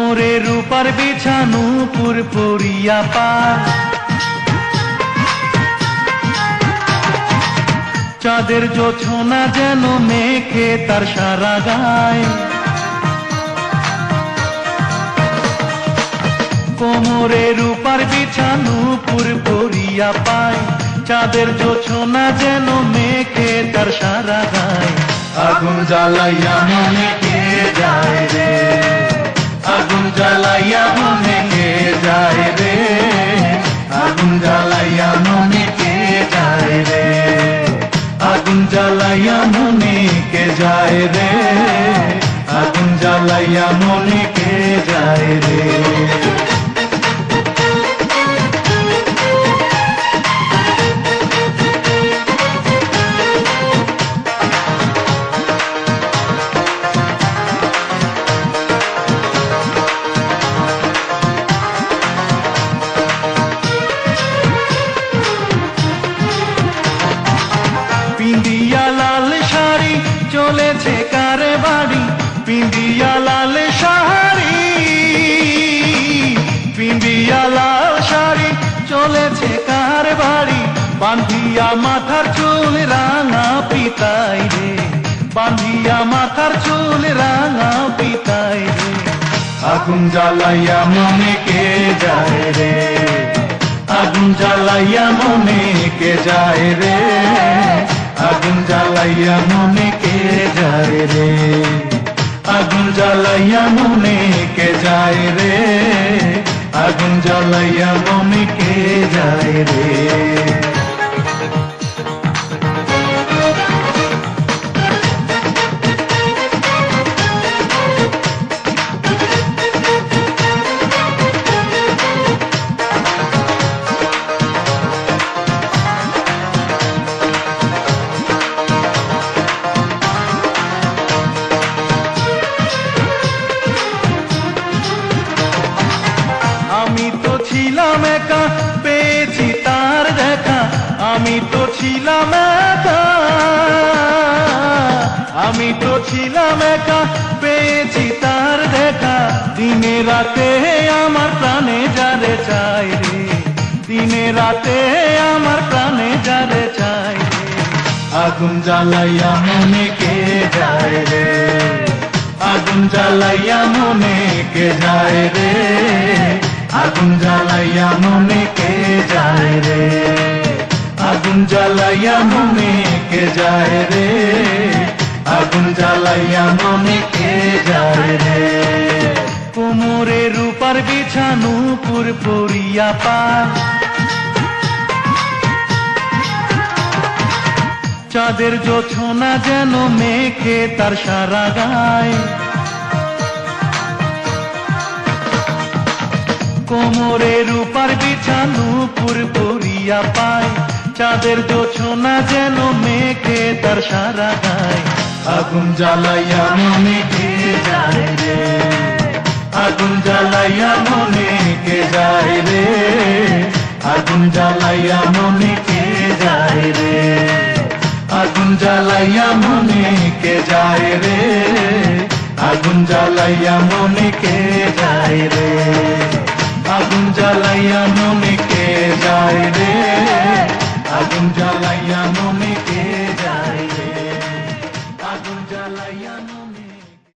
কোমরে রূপার বিছানো পুরপুরিয়া পায়, চাঁদের জোছনা যেন মেখে তার সারা গায়। কোমরে রূপার বিছানো পুরপুরিয়া পায়, চাঁদের জোছনা যেন মেখে তার সারা গায়। আগুন জ্বালাইয়া মনে কে যায় রে, আগুন জ্বালাইয়া মনে কে যায় রে, আগুন জ্বালাইয়া মনে কে যায় রে, আগুন জ্বালাইয়া মনে কে যায় রে, আগুন জ্বালাইয়া মনে কে যায় রে। পিন্দিয়া লাল শাড়ি চলেছে কারে বাড়ি, পিন্দিয়া লাল শাড়ি, পিন্দিয়া লাল শাড়ি চলেছে কার বাড়ি। বাঁধিয়া মাথার চুল রাঙা পিতাই রে, বাঁধিয়া মাথার চুল রাঙা পিতাই রে। আগুন জ্বালাইয়া মনে কে যায় রে, আগুন জ্বালাইয়া মনে কে যায় রে, আগুন জ্বালাইয়া মনে কে যায় রে, আগুন জ্বালাইয়া মনে কে যায় রে, আগুন জ্বালাইয়া মনে কে যায় রে। আমি তো ছিলাম একা পেয়েছি তার দেখা, আমি তো ছিলাম একা, আমি তো ছিলাম একা পেয়েছি তার দেখা। দিনে রাতে আমার প্রাণে যারে চাই রে, দিনে রাতে আমার প্রাণে যারে চাই রে। আগুন জ্বালাইয়া মনে কে যায় রে, আগুন জ্বালাইয়া মনে কে যায় রে, আগুন জ্বালাইয়া মনে কে যায় রে, আগুন জ্বালাইয়া মনে কে যায় রে, আগুন জ্বালাইয়া মনে কে যায় রে। কোমরে রূপার বিছানো পুরপুরিয়া পায়, চাঁদের জোছনা যেন মেখে তার সারা গায়। কোমরে রূপার বিছানো পুরপুরিয়া পায়, চাঁদের জোছনা যেন মেখে তার সারা গায়। আগুন জ্বালাইয়া মনে কে যায় রে, আগুন জ্বালাইয়া মনে কে যায় রে, আগুন জ্বালাইয়া মনে কে যায় রে, আগুন জ্বালাইয়া মনে কে যায় রে, আগুন জ্বালাইয়া মনে কে যায় রে, আগুন জ্বালাইয়া মনে কে যায় রে, আগুন জ্বালাইয়া মনে